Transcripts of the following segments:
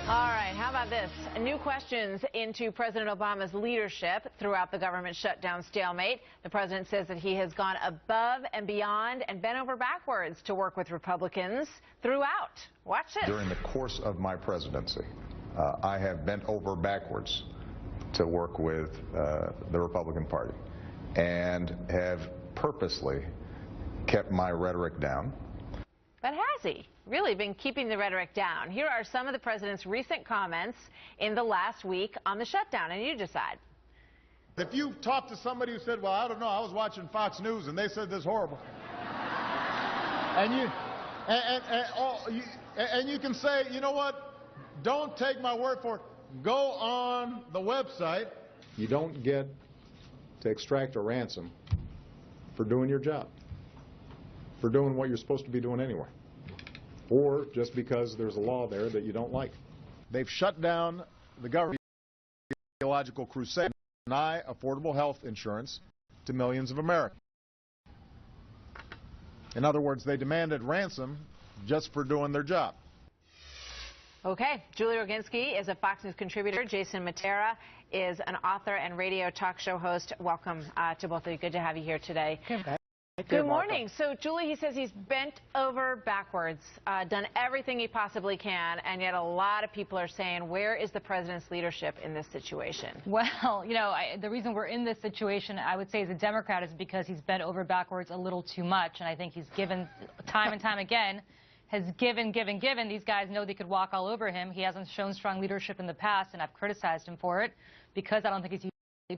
All right, how about this? New questions into President Obama's leadership throughout the government shutdown stalemate. The president says that he has gone above and beyond and bent over backwards to work with Republicans throughout. Watch this. During the course of my presidency, I have bent over backwards to work with the Republican Party and have purposely kept my rhetoric down. But has he really been keeping the rhetoric down? Here are some of the president's recent comments in the last week on the shutdown, and you decide. If you talk to somebody who said, well, I don't know, I was watching Fox News and they said this horrible, and you can say, you know what, don't take my word for it, go on the website. You don't get to extract a ransom for doing your job, for doing what you're supposed to be doing anyway, or just because there's a law there that you don't like. They've shut down the government ideological crusade to deny affordable health insurance to millions of Americans. In other words, they demanded ransom just for doing their job. Okay, Julie Roginsky is a Fox News contributor. Jason Mattera is an author and radio talk show host. Welcome to both of you. Good to have you here today. Good morning. So, Julie, he says he's bent over backwards, done everything he possibly can, and yet a lot of people are saying, where is the president's leadership in this situation? Well, you know, the reason we're in this situation, I would say, as a Democrat, is because he's bent over backwards a little too much, and I think he's given time and time again, has given. These guys know they could walk all over him. He hasn't shown strong leadership in the past, and I've criticized him for it because I don't think he's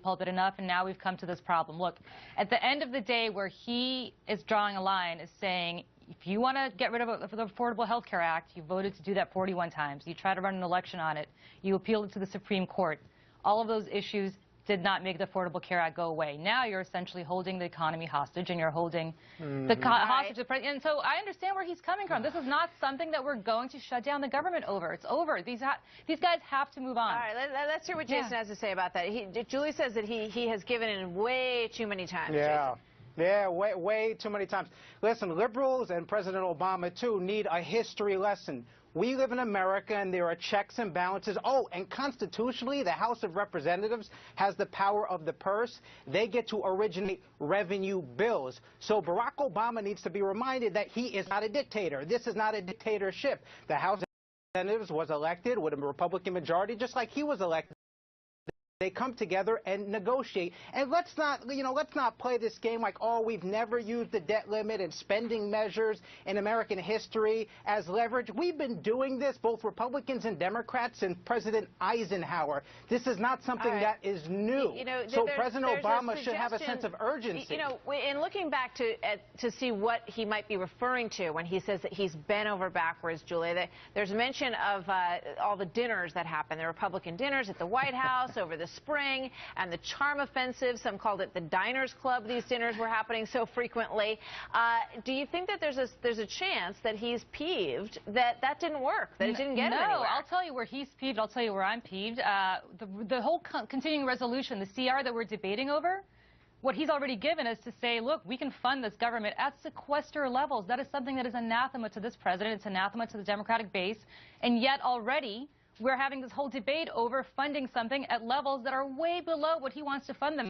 pulpit enough, and now we've come to this problem. Look, at the end of the day, where he is drawing a line is saying, if you want to get rid of the Affordable Health Care Act, you voted to do that 41 times. You tried to run an election on it. You appealed it to the Supreme Court. All of those issues did not make the Affordable Care Act go away. Now you're essentially holding the economy hostage, and you're holding the hostage to the president. And so I understand where he's coming from. This is not something that we're going to shut down the government over. It's over. These guys have to move on. All right, let's hear what Jason has to say about that. Julie says that he has given in way too many times. Yeah. Jason. Yeah, way too many times. Listen, liberals and President Obama, too, need a history lesson. We live in America, and there are checks and balances. Oh, and constitutionally, the House of Representatives has the power of the purse. They get to originate revenue bills. So Barack Obama needs to be reminded that he is not a dictator. This is not a dictatorship. The House of Representatives was elected with a Republican majority, just like he was elected. They come together and negotiate. And let's not play this game like, oh, we've never used the debt limit and spending measures in American history as leverage. We've been doing this, both Republicans and Democrats, and President Eisenhower. This is not something that is new. So President Obama should have a sense of urgency. You know, in looking back to see what he might be referring to when he says that he's bent over backwards, Julie, there's mention of all the dinners that happened, the Republican dinners at the White House over the spring, and the charm offensive. Some called it the Diners Club. These dinners were happening so frequently. Do you think that there's a chance that he's peeved that didn't work, that it didn't get him anywhere? No, I'll tell you where he's peeved. I'll tell you where I'm peeved. The whole continuing resolution, the CR that we're debating over, what he's already given is to say, look, we can fund this government at sequester levels. That is something that is anathema to this president. It's anathema to the Democratic base. And yet already we're having this whole debate over funding something at levels that are way below what he wants to fund them,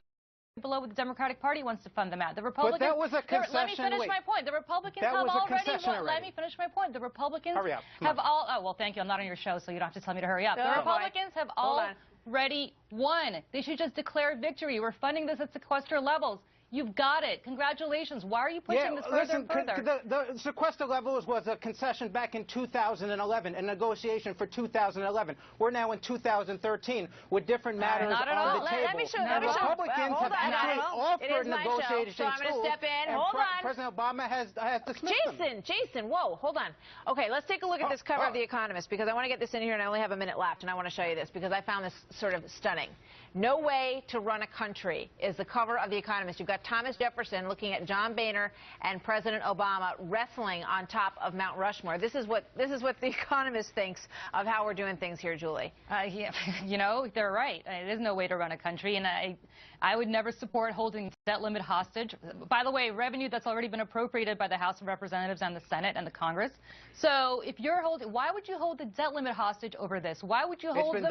below what the Democratic Party wants to fund them at. The Republicans. But that was a concession. Let me finish my point. The Republicans have already. Let me finish my point. The Republicans have all. Oh, well, thank you. I'm not on your show, so you don't have to tell me to hurry up. The Republicans have already won. They should just declare victory. We're funding this at sequester levels. You've got it. Congratulations. Why are you pushing this further and further? The sequester levels was a concession back in 2011, a negotiation for 2011. We're now in 2013 with different matters on the table. Let me show. Republicans have actually offered negotiation so I'm going to step in. Hold on. President Obama has dismissed them. Jason, whoa, hold on. Okay, let's take a look at this cover of The Economist, because I want to get this in here, and I only have a minute left, and I want to show you this because I found this sort of stunning. No way to run a country is the cover of The Economist. You've got Thomas Jefferson looking at John Boehner and President Obama wrestling on top of Mount Rushmore. This is what The Economist thinks of how we're doing things here, Julie. Yeah, you know, they're right. There's no way to run a country, and I would never support holding debt limit hostage. By the way, revenue that's already been appropriated by the House of Representatives and the Senate and the Congress. So if you're holding, why would you hold the debt limit hostage over this? Why would you hold the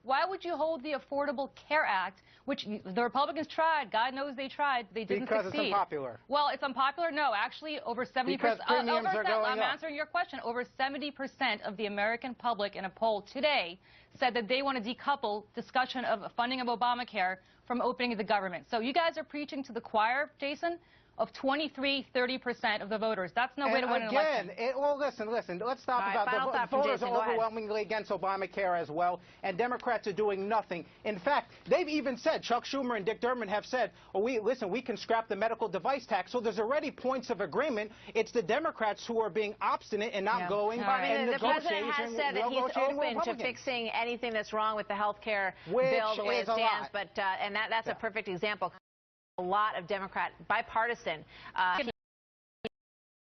Why would you hold the Affordable Care Act, which the Republicans tried? God knows they tried. They didn't succeed. Because it's unpopular. Well, it's unpopular. No, actually, over 70%. Because premiums are going I'm up. answering your question. Over 70% of the American public in a poll today said that they want to decouple discussion of funding of Obamacare from opening the government. So you guys are preaching to the choir, Jason, of 30% of the voters. That's no way to win an election. Well, listen, let's stop All right, about the voters are overwhelmingly against Obamacare as well, and Democrats are doing nothing. In fact, they've even said, Chuck Schumer and Dick Durbin have said, oh, we can scrap the medical device tax. So there's already points of agreement. It's the Democrats who are being obstinate and not going and the president has said that he's open to fixing fixing anything that's wrong with the health care bill the way it stands, but and that's a perfect example. A lot of Democrat bipartisan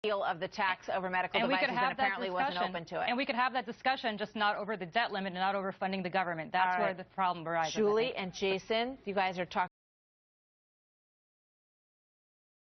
appeal of the tax over medical devices and apparently wasn't open to it. And we could have that discussion, just not over the debt limit and not over funding the government. That's where the problem arises. Julie and Jason, you guys are talking